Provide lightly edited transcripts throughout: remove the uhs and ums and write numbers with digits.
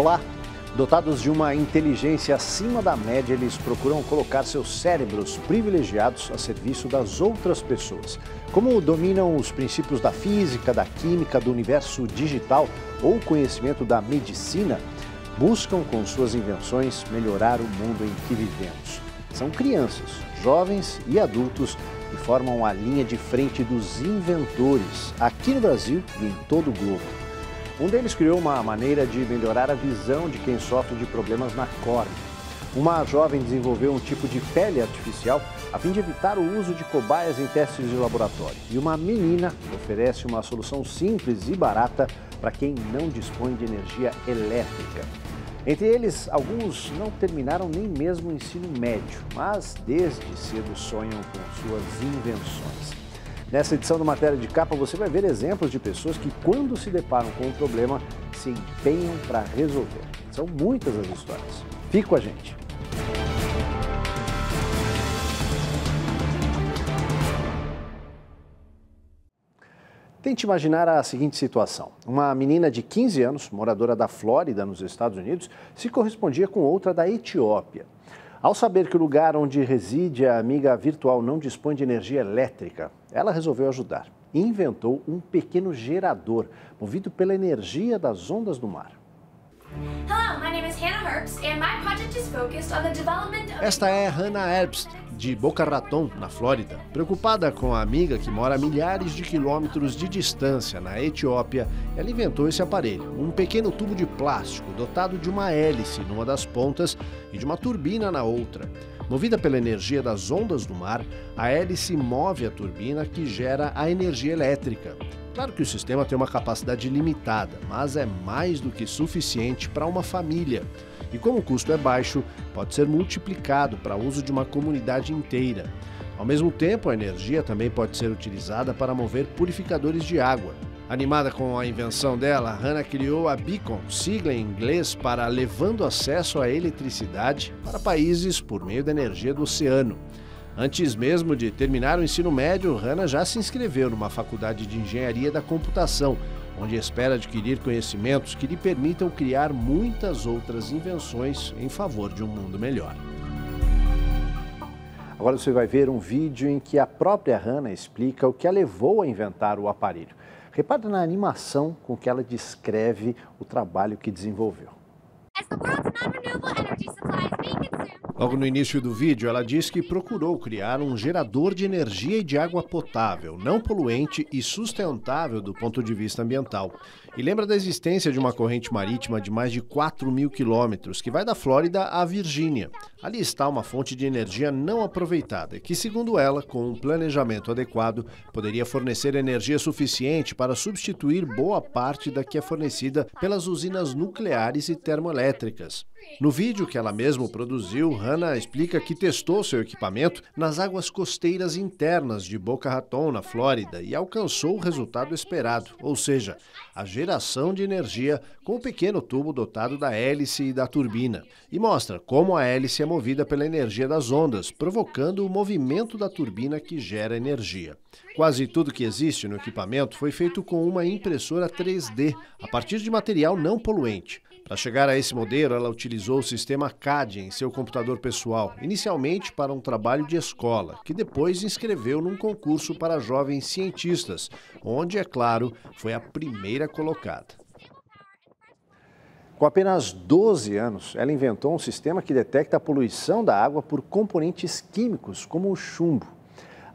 Olá! Dotados de uma inteligência acima da média, eles procuram colocar seus cérebros privilegiados a serviço das outras pessoas. Como dominam os princípios da física, da química, do universo digital ou conhecimento da medicina, buscam com suas invenções melhorar o mundo em que vivemos. São crianças, jovens e adultos que formam a linha de frente dos inventores aqui no Brasil e em todo o globo. Um deles criou uma maneira de melhorar a visão de quem sofre de problemas na córnea. Uma jovem desenvolveu um tipo de pele artificial a fim de evitar o uso de cobaias em testes de laboratório. E uma menina oferece uma solução simples e barata para quem não dispõe de energia elétrica. Entre eles, alguns não terminaram nem mesmo o ensino médio, mas desde cedo sonham com suas invenções. Nessa edição do Matéria de Capa, você vai ver exemplos de pessoas que, quando se deparam com um problema, se empenham para resolver. São muitas as histórias. Fique com a gente. Tente imaginar a seguinte situação. Uma menina de 15 anos, moradora da Flórida, nos Estados Unidos, se correspondia com outra da Etiópia. Ao saber que o lugar onde reside a amiga virtual não dispõe de energia elétrica, ela resolveu ajudar e inventou um pequeno gerador movido pela energia das ondas do mar. Esta é Hannah Herbst, de Boca Raton, na Flórida. Preocupada com a amiga que mora a milhares de quilômetros de distância, na Etiópia, ela inventou esse aparelho, um pequeno tubo de plástico dotado de uma hélice numa das pontas e de uma turbina na outra. Movida pela energia das ondas do mar, a hélice move a turbina que gera a energia elétrica. Claro que o sistema tem uma capacidade limitada, mas é mais do que suficiente para uma família. E como o custo é baixo, pode ser multiplicado para uso de uma comunidade inteira. Ao mesmo tempo, a energia também pode ser utilizada para mover purificadores de água. Animada com a invenção dela, Hannah criou a Beacon, sigla em inglês para levando acesso à eletricidade para países por meio da energia do oceano. Antes mesmo de terminar o ensino médio, Hannah já se inscreveu numa faculdade de engenharia da computação, onde espera adquirir conhecimentos que lhe permitam criar muitas outras invenções em favor de um mundo melhor. Agora você vai ver um vídeo em que a própria Hannah explica o que a levou a inventar o aparelho. Repare na animação com que ela descreve o trabalho que desenvolveu. Logo no início do vídeo, ela diz que procurou criar um gerador de energia e de água potável, não poluente e sustentável do ponto de vista ambiental. E lembra da existência de uma corrente marítima de mais de 4.000 quilômetros, que vai da Flórida à Virgínia. Ali está uma fonte de energia não aproveitada, que, segundo ela, com um planejamento adequado, poderia fornecer energia suficiente para substituir boa parte da que é fornecida pelas usinas nucleares e termoelétricas. No vídeo que ela mesma produziu, Hannah explica que testou seu equipamento nas águas costeiras internas de Boca Raton, na Flórida, e alcançou o resultado esperado, ou seja, a geração de energia com o pequeno tubo dotado da hélice e da turbina. E mostra como a hélice é movida pela energia das ondas, provocando o movimento da turbina que gera energia. Quase tudo que existe no equipamento foi feito com uma impressora 3D, a partir de material não poluente. Para chegar a esse modelo, ela utilizou o sistema CAD em seu computador pessoal, inicialmente para um trabalho de escola, que depois inscreveu num concurso para jovens cientistas, onde, é claro, foi a primeira colocada. Com apenas 12 anos, ela inventou um sistema que detecta a poluição da água por componentes químicos, como o chumbo.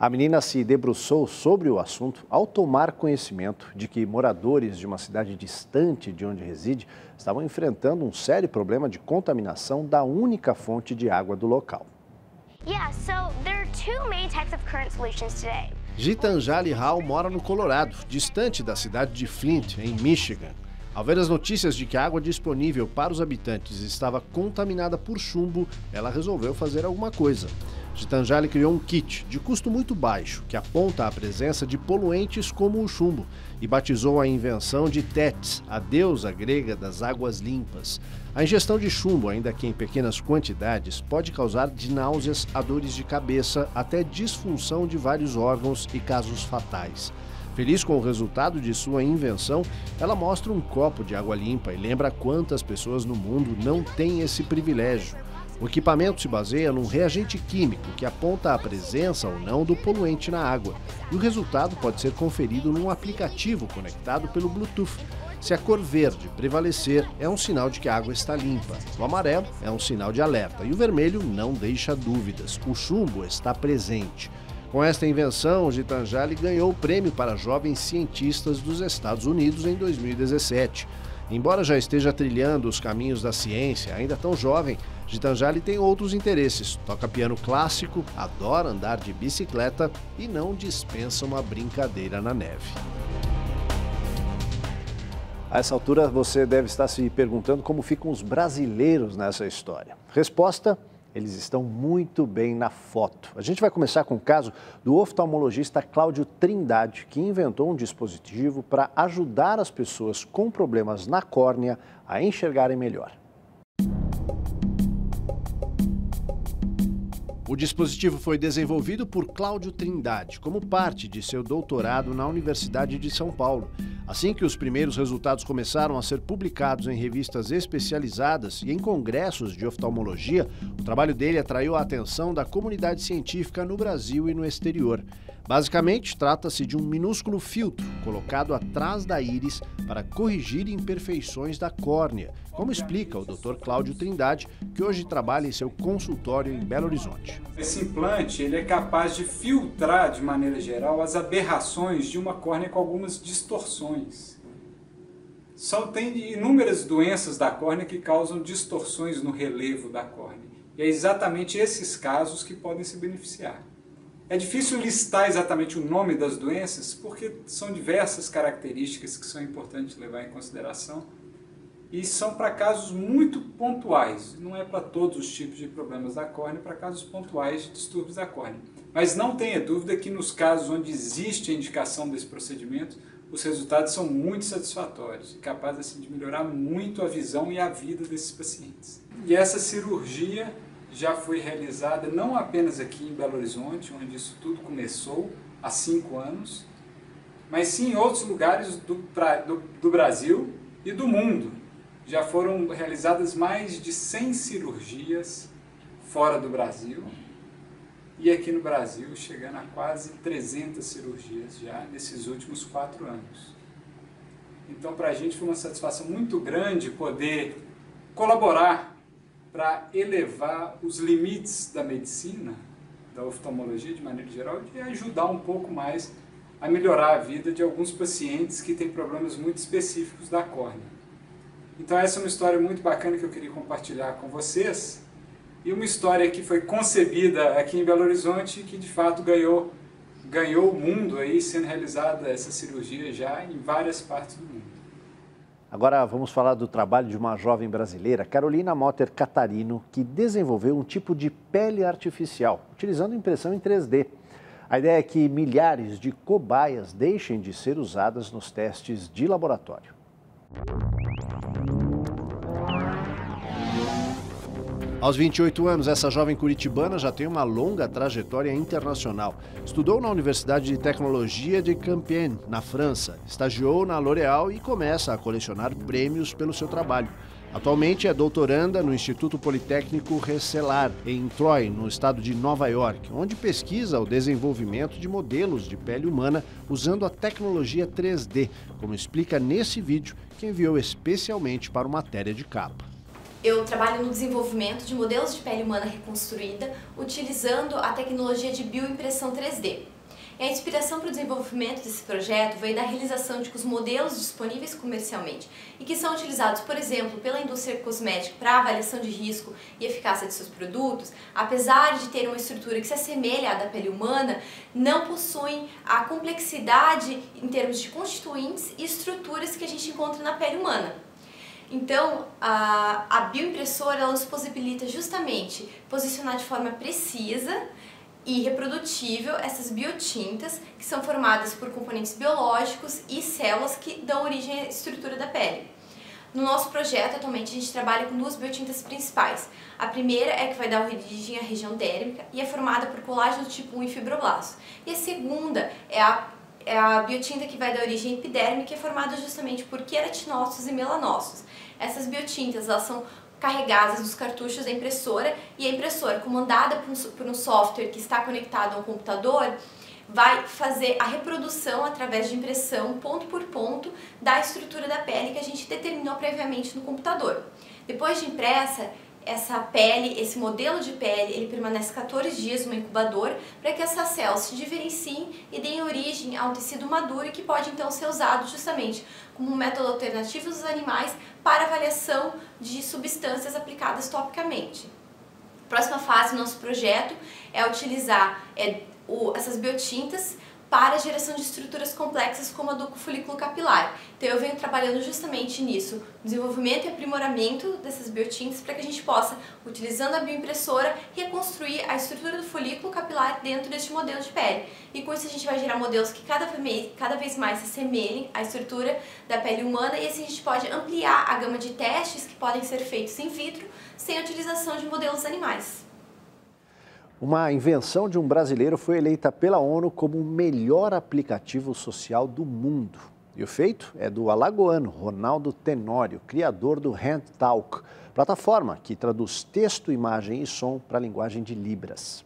A menina se debruçou sobre o assunto ao tomar conhecimento de que moradores de uma cidade distante de onde reside estavam enfrentando um sério problema de contaminação da única fonte de água do local. Gitanjali Rao mora no Colorado, distante da cidade de Flint, em Michigan. Ao ver as notícias de que a água disponível para os habitantes estava contaminada por chumbo, ela resolveu fazer alguma coisa. Gitanjali criou um kit de custo muito baixo, que aponta a presença de poluentes como o chumbo, e batizou a invenção de Tétis, a deusa grega das águas limpas. A ingestão de chumbo, ainda que em pequenas quantidades, pode causar de náuseas a dores de cabeça até disfunção de vários órgãos e casos fatais. Feliz com o resultado de sua invenção, ela mostra um copo de água limpa e lembra quantas pessoas no mundo não têm esse privilégio. O equipamento se baseia num reagente químico que aponta a presença ou não do poluente na água, e o resultado pode ser conferido num aplicativo conectado pelo Bluetooth. Se a cor verde prevalecer, é um sinal de que a água está limpa. O amarelo é um sinal de alerta e o vermelho não deixa dúvidas. O chumbo está presente. Com esta invenção, Gitanjali ganhou o prêmio para jovens cientistas dos Estados Unidos em 2017. Embora já esteja trilhando os caminhos da ciência, ainda tão jovem, Gitanjali tem outros interesses. Toca piano clássico, adora andar de bicicleta e não dispensa uma brincadeira na neve. A essa altura você deve estar se perguntando como ficam os brasileiros nessa história. Resposta: eles estão muito bem na foto. A gente vai começar com o caso do oftalmologista Cláudio Trindade, que inventou um dispositivo para ajudar as pessoas com problemas na córnea a enxergarem melhor. O dispositivo foi desenvolvido por Cláudio Trindade como parte de seu doutorado na Universidade de São Paulo. Assim que os primeiros resultados começaram a ser publicados em revistas especializadas e em congressos de oftalmologia, o trabalho dele atraiu a atenção da comunidade científica no Brasil e no exterior. Basicamente, trata-se de um minúsculo filtro colocado atrás da íris para corrigir imperfeições da córnea, como explica o Dr. Cláudio Trindade, que hoje trabalha em seu consultório em Belo Horizonte. Esse implante ele é capaz de filtrar, de maneira geral, as aberrações de uma córnea com algumas distorções. Tem inúmeras doenças da córnea que causam distorções no relevo da córnea. E é exatamente esses casos que podem se beneficiar. É difícil listar exatamente o nome das doenças, porque são diversas características que são importantes levar em consideração e são para casos muito pontuais, não é para todos os tipos de problemas da córnea, para casos pontuais de distúrbios da córnea. Mas não tenha dúvida que nos casos onde existe a indicação desse procedimento, os resultados são muito satisfatórios e capazes assim, de melhorar muito a visão e a vida desses pacientes. E essa cirurgia já foi realizada não apenas aqui em Belo Horizonte, onde isso tudo começou há 5 anos, mas sim em outros lugares do Brasil e do mundo. Já foram realizadas mais de 100 cirurgias fora do Brasil e aqui no Brasil chegando a quase 300 cirurgias já nesses últimos 4 anos. Então para a gente foi uma satisfação muito grande poder colaborar para elevar os limites da medicina, da oftalmologia de maneira geral, e ajudar um pouco mais a melhorar a vida de alguns pacientes que têm problemas muito específicos da córnea. Então essa é uma história muito bacana que eu queria compartilhar com vocês, e uma história que foi concebida aqui em Belo Horizonte e que de fato ganhou o mundo aí, sendo realizada essa cirurgia já em várias partes do mundo. Agora vamos falar do trabalho de uma jovem brasileira, Carolina Motter Catarino, que desenvolveu um tipo de pele artificial, utilizando impressão em 3D. A ideia é que milhares de cobaias deixem de ser usadas nos testes de laboratório. Aos 28 anos, essa jovem curitibana já tem uma longa trajetória internacional. Estudou na Universidade de Tecnologia de Compiègne, na França, estagiou na L'Oréal e começa a colecionar prêmios pelo seu trabalho. Atualmente é doutoranda no Instituto Politécnico Rensselaer, em Troy, no estado de Nova York, onde pesquisa o desenvolvimento de modelos de pele humana usando a tecnologia 3D, como explica nesse vídeo que enviou especialmente para o Matéria de Capa. Eu trabalho no desenvolvimento de modelos de pele humana reconstruída utilizando a tecnologia de bioimpressão 3D. E a inspiração para o desenvolvimento desse projeto veio da realização de que os modelos disponíveis comercialmente e que são utilizados, por exemplo, pela indústria cosmética para avaliação de risco e eficácia de seus produtos, apesar de ter uma estrutura que se assemelha à da pele humana, não possuem a complexidade em termos de constituintes e estruturas que a gente encontra na pele humana. Então, a bioimpressora ela nos possibilita justamente posicionar de forma precisa e reprodutível essas biotintas que são formadas por componentes biológicos e células que dão origem à estrutura da pele. No nosso projeto, atualmente, a gente trabalha com 2 biotintas principais. A primeira é que vai dar origem à região dérmica e é formada por colágeno tipo 1 e fibroblasto. E a segunda é a a biotinta que vai dar origem à epiderme, que é formada justamente por queratinócitos e melanócitos. Essas biotintas, elas são carregadas dos cartuchos da impressora, e a impressora, comandada por um software que está conectado a um computador, vai fazer a reprodução através de impressão, ponto por ponto, da estrutura da pele que a gente determinou previamente no computador. Depois de impressa, essa pele, esse modelo de pele, ele permanece 14 dias no incubador para que essas células se diferenciem e deem origem a um tecido maduro e que pode então ser usado justamente como um método alternativo dos animais para avaliação de substâncias aplicadas topicamente. A próxima fase do nosso projeto é utilizar essas biotintas para a geração de estruturas complexas como a do folículo capilar. Então eu venho trabalhando justamente nisso, desenvolvimento e aprimoramento dessas biotintas para que a gente possa, utilizando a bioimpressora, reconstruir a estrutura do folículo capilar dentro deste modelo de pele. E com isso a gente vai gerar modelos que cada vez mais se assemelhem à estrutura da pele humana, e assim a gente pode ampliar a gama de testes que podem ser feitos in vitro sem a utilização de modelos animais. Uma invenção de um brasileiro foi eleita pela ONU como o melhor aplicativo social do mundo. E o feito é do alagoano Ronaldo Tenório, criador do HandTalk, plataforma que traduz texto, imagem e som para a linguagem de Libras.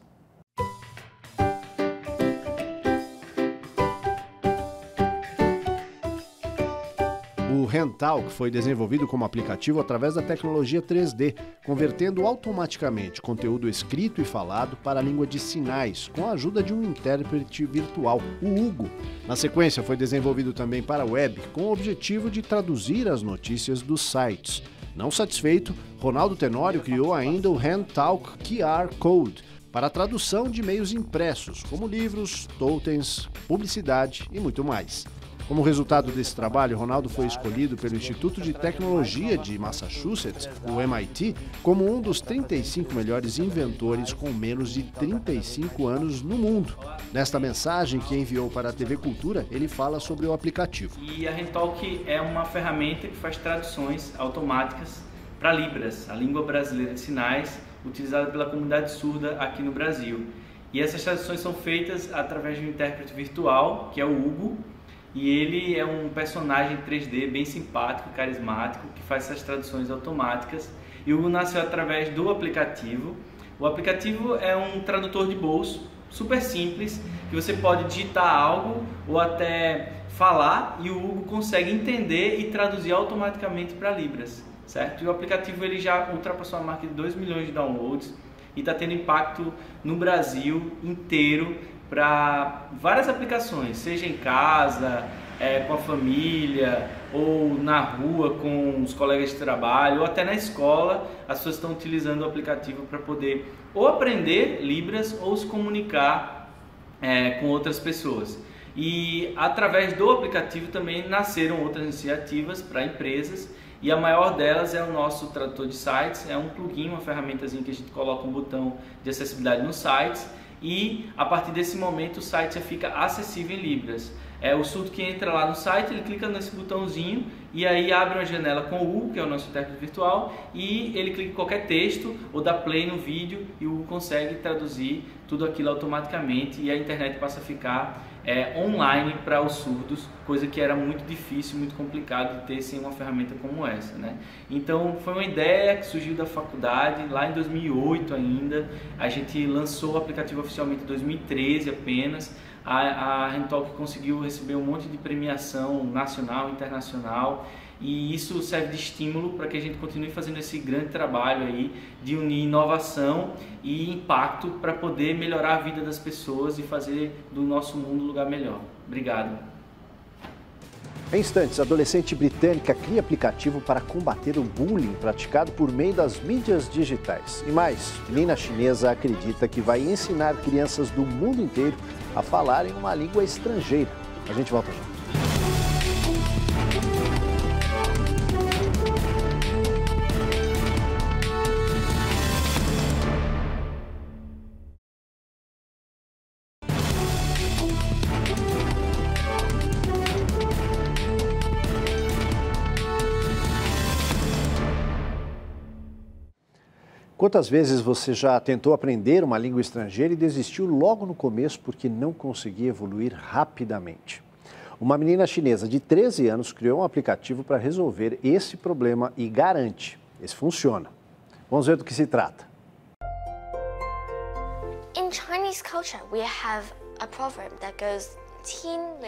O HandTalk foi desenvolvido como aplicativo através da tecnologia 3D, convertendo automaticamente conteúdo escrito e falado para a língua de sinais, com a ajuda de um intérprete virtual, o Hugo. Na sequência, foi desenvolvido também para a web, com o objetivo de traduzir as notícias dos sites. Não satisfeito, Ronaldo Tenório criou ainda o HandTalk QR Code, para a tradução de meios impressos, como livros, totens, publicidade e muito mais. Como resultado desse trabalho, Ronaldo foi escolhido pelo Instituto de Tecnologia de Massachusetts, o MIT, como um dos 35 melhores inventores com menos de 35 anos no mundo. Nesta mensagem que enviou para a TV Cultura, ele fala sobre o aplicativo. E a HandTalk é uma ferramenta que faz traduções automáticas para Libras, a língua brasileira de sinais, utilizada pela comunidade surda aqui no Brasil. E essas traduções são feitas através de um intérprete virtual, que é o Hugo, e ele é um personagem 3D bem simpático, carismático, que faz essas traduções automáticas. E o Hugo nasceu através do aplicativo. O aplicativo é um tradutor de bolso, super simples, que você pode digitar algo ou até falar e o Hugo consegue entender e traduzir automaticamente para Libras, certo? E o aplicativo ele já ultrapassou a marca de 2 milhões de downloads e está tendo impacto no Brasil inteiro, para várias aplicações, seja em casa, com a família, ou na rua com os colegas de trabalho, ou até na escola, as pessoas estão utilizando o aplicativo para poder ou aprender Libras ou se comunicar com outras pessoas. E através do aplicativo também nasceram outras iniciativas para empresas, e a maior delas é o nosso tradutor de sites, é um plugin, uma ferramentazinha que a gente coloca um botão de acessibilidade nos sites, e a partir desse momento o site já fica acessível em Libras. O surdo que entra lá no site, ele clica nesse botãozinho e aí abre uma janela com o Hugo, que é o nosso intérprete virtual, e ele clica em qualquer texto ou dá play no vídeo e o Hugo consegue traduzir tudo aquilo automaticamente e a internet passa a ficar online para os surdos, coisa que era muito difícil, muito complicado de ter sem uma ferramenta como essa, né? Então foi uma ideia que surgiu da faculdade, lá em 2008 ainda, a gente lançou o aplicativo oficialmente em 2013 apenas. A HandTalk conseguiu receber um monte de premiação nacional e internacional, e isso serve de estímulo para que a gente continue fazendo esse grande trabalho aí de unir inovação e impacto para poder melhorar a vida das pessoas e fazer do nosso mundo um lugar melhor. Obrigado. Em instantes, a adolescente britânica cria aplicativo para combater o bullying praticado por meio das mídias digitais. E mais, menina chinesa acredita que vai ensinar crianças do mundo inteiro a falarem uma língua estrangeira. A gente volta já. Quantas vezes você já tentou aprender uma língua estrangeira e desistiu logo no começo porque não conseguia evoluir rapidamente? Uma menina chinesa de 13 anos criou um aplicativo para resolver esse problema e garante, esse funciona. Vamos ver do que se trata. In Chinese culture, we have a proverb that goes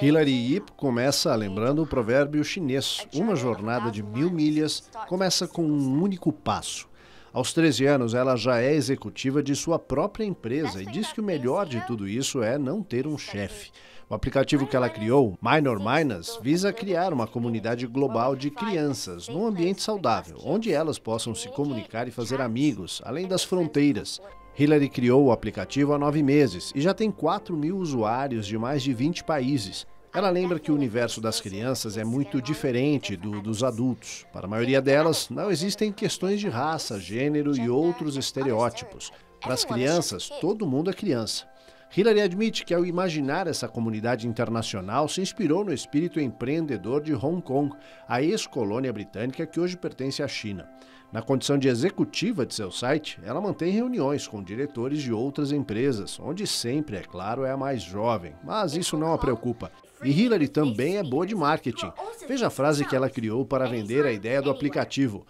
Hilary Yip começa lembrando o provérbio chinês: uma jornada de 1000 milhas começa com um único passo. Aos 13 anos, ela já é executiva de sua própria empresa e diz que o melhor de tudo isso é não ter um chefe. O aplicativo que ela criou, Minor Minus, visa criar uma comunidade global de crianças num ambiente saudável, onde elas possam se comunicar e fazer amigos, além das fronteiras. Hilary criou o aplicativo há 9 meses e já tem 4.000 usuários de mais de 20 países. Ela lembra que o universo das crianças é muito diferente dos adultos. Para a maioria delas, não existem questões de raça, gênero e outros estereótipos. Para as crianças, todo mundo é criança. Hilary admite que, ao imaginar essa comunidade internacional, se inspirou no espírito empreendedor de Hong Kong, a ex-colônia britânica que hoje pertence à China. Na condição de executiva de seu site, ela mantém reuniões com diretores de outras empresas, onde sempre, é claro, é a mais jovem, mas isso não a preocupa. E Hilary também é boa de marketing. Veja a frase que ela criou para vender a ideia do aplicativo.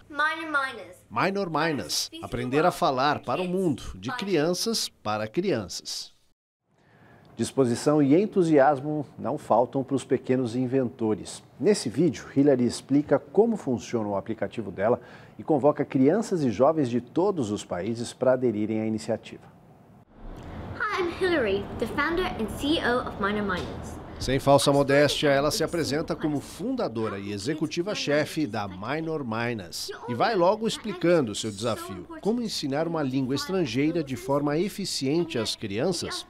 Minor Minus, aprender a falar para o mundo, de crianças para crianças. Disposição e entusiasmo não faltam para os pequenos inventores. Nesse vídeo, Hilary explica como funciona o aplicativo dela e convoca crianças e jovens de todos os países para aderirem à iniciativa. Hi, I'm Hilary, the founder and CEO of Minor Minus. Sem falsa modéstia, ela se apresenta como fundadora e executiva-chefe da Minor Minus e vai logo explicando seu desafio: como ensinar uma língua estrangeira de forma eficiente às crianças.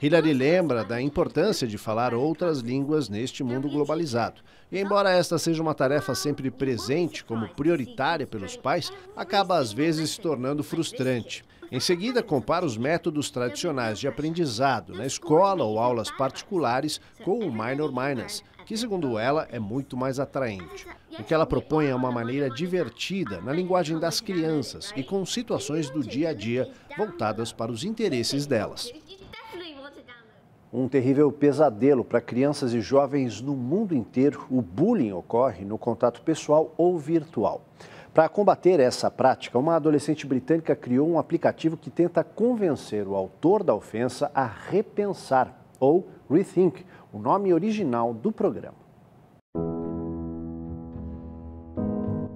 Hilary lembra da importância de falar outras línguas neste mundo globalizado. E embora esta seja uma tarefa sempre presente como prioritária pelos pais, acaba às vezes se tornando frustrante. Em seguida, compara os métodos tradicionais de aprendizado na escola ou aulas particulares com o Minor Minus, que, segundo ela, é muito mais atraente. O que ela propõe é uma maneira divertida, na linguagem das crianças e com situações do dia a dia voltadas para os interesses delas. Um terrível pesadelo para crianças e jovens no mundo inteiro, o bullying ocorre no contato pessoal ou virtual. Para combater essa prática, uma adolescente britânica criou um aplicativo que tenta convencer o autor da ofensa a repensar, ou rethink, o nome original do programa.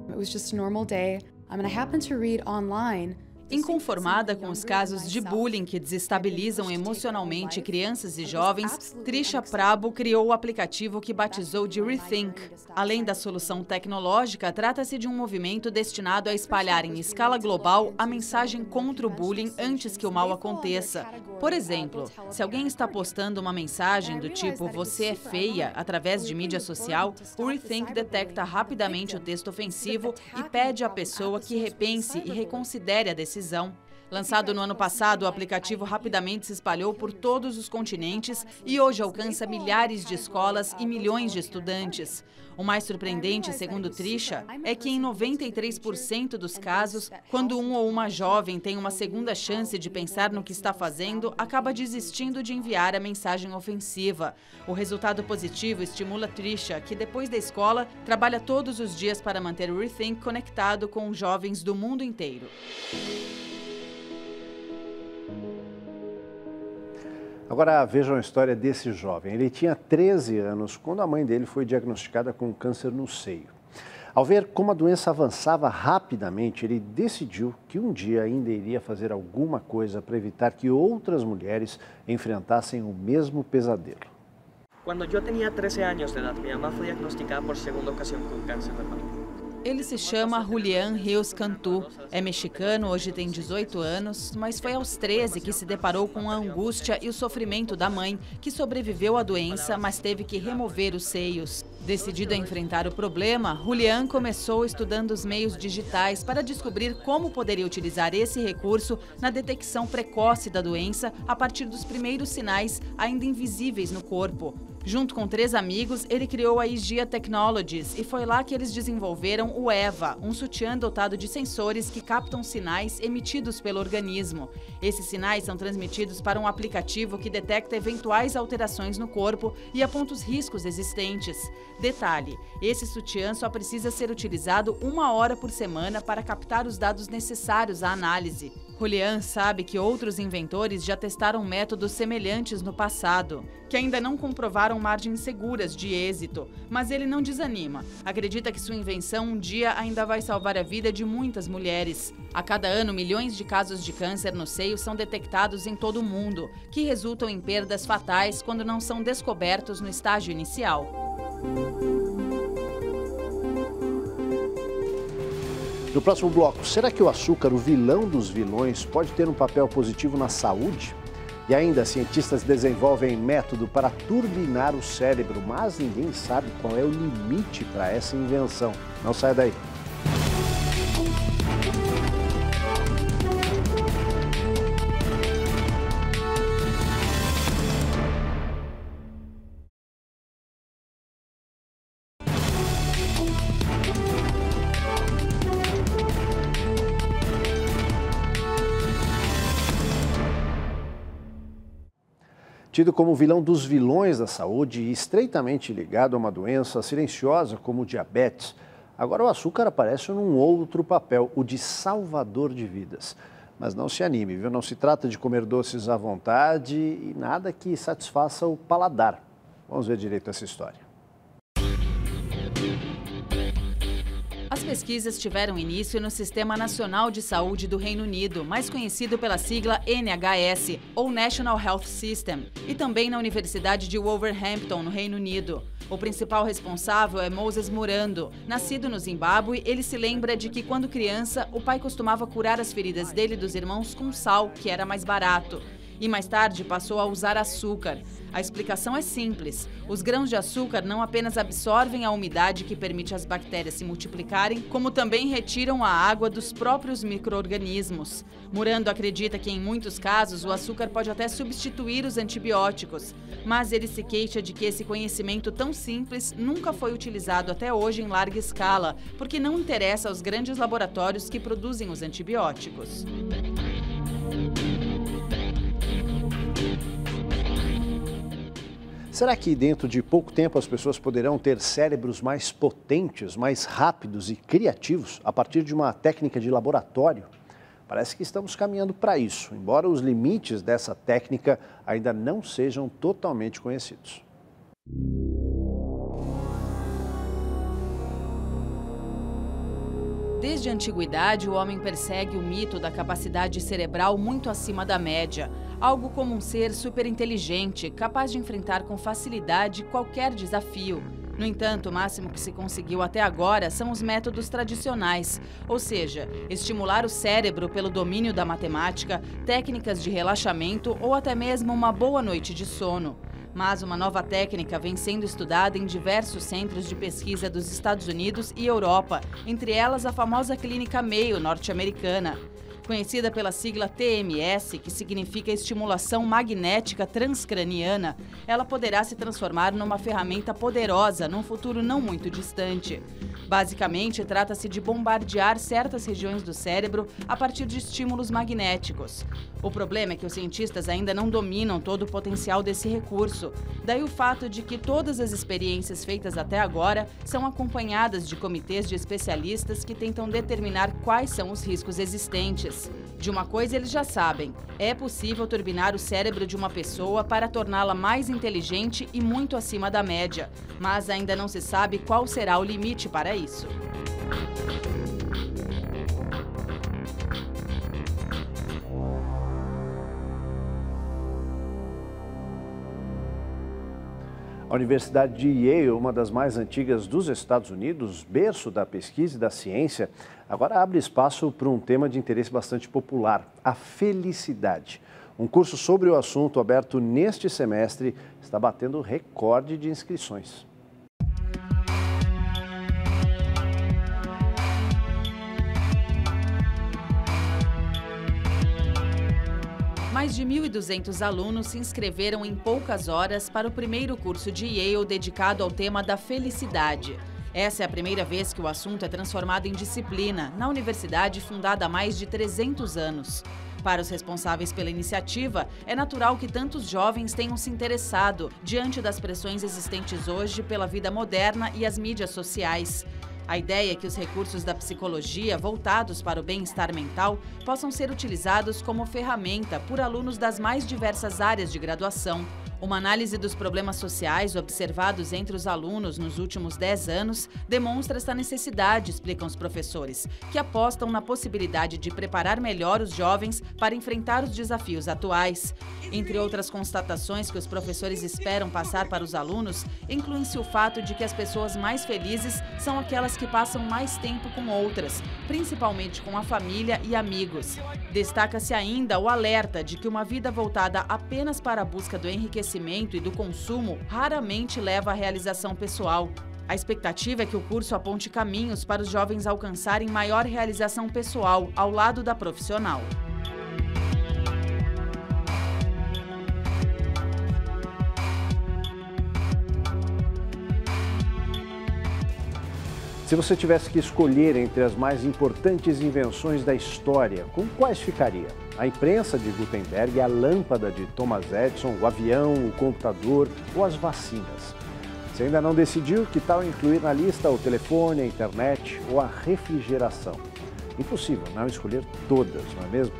It was just a normal day. I happened to read online. Inconformada com os casos de bullying que desestabilizam emocionalmente crianças e jovens, Trisha Prabhu criou o aplicativo que batizou de Rethink. Além da solução tecnológica, trata-se de um movimento destinado a espalhar em escala global a mensagem contra o bullying antes que o mal aconteça. Por exemplo, se alguém está postando uma mensagem do tipo "você é feia" através de mídia social, o Rethink detecta rapidamente o texto ofensivo e pede à pessoa que repense e reconsidere a decisão. Lançado no ano passado, o aplicativo rapidamente se espalhou por todos os continentes e hoje alcança milhares de escolas e milhões de estudantes. O mais surpreendente, segundo Trisha, é que em 93% dos casos, quando um ou uma jovem tem uma segunda chance de pensar no que está fazendo, acaba desistindo de enviar a mensagem ofensiva. O resultado positivo estimula Trisha, que depois da escola, trabalha todos os dias para manter o Rethink conectado com jovens do mundo inteiro. Agora vejam a história desse jovem. Ele tinha 13 anos quando a mãe dele foi diagnosticada com câncer no seio. Ao ver como a doença avançava rapidamente, ele decidiu que um dia ainda iria fazer alguma coisa para evitar que outras mulheres enfrentassem o mesmo pesadelo. Quando eu tinha 13 anos de idade, minha mãe foi diagnosticada por segunda ocasião com câncer de mama. Ele se chama Julián Rios Cantú, é mexicano, hoje tem 18 anos, mas foi aos 13 que se deparou com a angústia e o sofrimento da mãe, que sobreviveu à doença, mas teve que remover os seios. Decidido a enfrentar o problema, Julián começou estudando os meios digitais para descobrir como poderia utilizar esse recurso na detecção precoce da doença a partir dos primeiros sinais ainda invisíveis no corpo. Junto com 3 amigos, ele criou a Hygia Technologies e foi lá que eles desenvolveram o EVA, um sutiã dotado de sensores que captam sinais emitidos pelo organismo. Esses sinais são transmitidos para um aplicativo que detecta eventuais alterações no corpo e aponta os riscos existentes. Detalhe, esse sutiã só precisa ser utilizado 1 hora por semana para captar os dados necessários à análise. Julián sabe que outros inventores já testaram métodos semelhantes no passado, que ainda não comprovaram margens seguras de êxito, mas ele não desanima. Acredita que sua invenção um dia ainda vai salvar a vida de muitas mulheres. A cada ano, milhões de casos de câncer no seio são detectados em todo o mundo, que resultam em perdas fatais quando não são descobertos no estágio inicial. No próximo bloco, será que o açúcar, o vilão dos vilões, pode ter um papel positivo na saúde? E ainda, cientistas desenvolvem método para turbinar o cérebro, mas ninguém sabe qual é o limite para essa invenção. Não saia daí. Tido como vilão dos vilões da saúde e estreitamente ligado a uma doença silenciosa como o diabetes, agora o açúcar aparece num outro papel, o de salvador de vidas. Mas não se anime, viu? Não se trata de comer doces à vontade e nada que satisfaça o paladar. Vamos ver direito essa história. As pesquisas tiveram início no Sistema Nacional de Saúde do Reino Unido, mais conhecido pela sigla NHS, ou National Health System, e também na Universidade de Wolverhampton, no Reino Unido. O principal responsável é Moses Murando. Nascido no Zimbábue, ele se lembra de que, quando criança, o pai costumava curar as feridas dele e dos irmãos com sal, que era mais barato. E mais tarde passou a usar açúcar. A explicação é simples. Os grãos de açúcar não apenas absorvem a umidade que permite às bactérias se multiplicarem, como também retiram a água dos próprios micro-organismos. Murando acredita que, em muitos casos, o açúcar pode até substituir os antibióticos. Mas ele se queixa de que esse conhecimento tão simples nunca foi utilizado até hoje em larga escala, porque não interessa aos grandes laboratórios que produzem os antibióticos. Será que dentro de pouco tempo as pessoas poderão ter cérebros mais potentes, mais rápidos e criativos a partir de uma técnica de laboratório? Parece que estamos caminhando para isso, embora os limites dessa técnica ainda não sejam totalmente conhecidos. Desde a antiguidade, o homem persegue o mito da capacidade cerebral muito acima da média, algo como um ser superinteligente, capaz de enfrentar com facilidade qualquer desafio. No entanto, o máximo que se conseguiu até agora são os métodos tradicionais, ou seja, estimular o cérebro pelo domínio da matemática, técnicas de relaxamento ou até mesmo uma boa noite de sono. Mas uma nova técnica vem sendo estudada em diversos centros de pesquisa dos Estados Unidos e Europa, entre elas a famosa clínica Mayo norte-americana. Conhecida pela sigla TMS, que significa estimulação magnética transcraniana, ela poderá se transformar numa ferramenta poderosa num futuro não muito distante. Basicamente, trata-se de bombardear certas regiões do cérebro a partir de estímulos magnéticos. O problema é que os cientistas ainda não dominam todo o potencial desse recurso. Daí o fato de que todas as experiências feitas até agora são acompanhadas de comitês de especialistas que tentam determinar quais são os riscos existentes. De uma coisa eles já sabem: é possível turbinar o cérebro de uma pessoa para torná-la mais inteligente e muito acima da média, mas ainda não se sabe qual será o limite para isso. A Universidade de Yale, uma das mais antigas dos Estados Unidos, berço da pesquisa e da ciência, agora abre espaço para um tema de interesse bastante popular, a felicidade. Um curso sobre o assunto aberto neste semestre está batendo recorde de inscrições. Mais de 1.200 alunos se inscreveram em poucas horas para o primeiro curso de Yale dedicado ao tema da felicidade. Essa é a primeira vez que o assunto é transformado em disciplina na universidade fundada há mais de 300 anos. Para os responsáveis pela iniciativa, é natural que tantos jovens tenham se interessado diante das pressões existentes hoje pela vida moderna e as mídias sociais. A ideia é que os recursos da psicologia voltados para o bem-estar mental possam ser utilizados como ferramenta por alunos das mais diversas áreas de graduação. Uma análise dos problemas sociais observados entre os alunos nos últimos 10 anos demonstra essa necessidade, explicam os professores, que apostam na possibilidade de preparar melhor os jovens para enfrentar os desafios atuais. Entre outras constatações que os professores esperam passar para os alunos, inclui-se o fato de que as pessoas mais felizes são aquelas que passam mais tempo com outras, principalmente com a família e amigos. Destaca-se ainda o alerta de que uma vida voltada apenas para a busca do enriquecimento e do consumo raramente leva à realização pessoal. A expectativa é que o curso aponte caminhos para os jovens alcançarem maior realização pessoal ao lado da profissional. Se você tivesse que escolher entre as mais importantes invenções da história, com quais ficaria? A imprensa de Gutenberg, a lâmpada de Thomas Edison, o avião, o computador ou as vacinas? Se ainda não decidiu, que tal incluir na lista o telefone, a internet ou a refrigeração? Impossível não escolher todas, não é mesmo?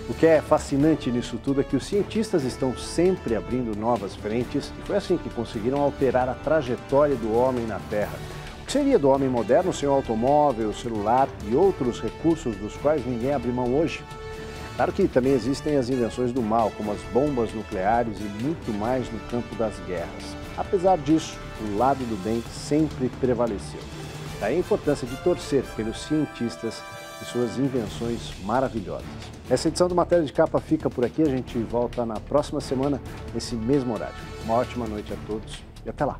O que é fascinante nisso tudo é que os cientistas estão sempre abrindo novas frentes e foi assim que conseguiram alterar a trajetória do homem na Terra. O que seria do homem moderno sem o automóvel, o celular e outros recursos dos quais ninguém abre mão hoje? Claro que também existem as invenções do mal, como as bombas nucleares e muito mais no campo das guerras. Apesar disso, o lado do bem sempre prevaleceu. Daí a importância de torcer pelos cientistas e suas invenções maravilhosas. Essa edição do Matéria de Capa fica por aqui. A gente volta na próxima semana, nesse mesmo horário. Uma ótima noite a todos e até lá!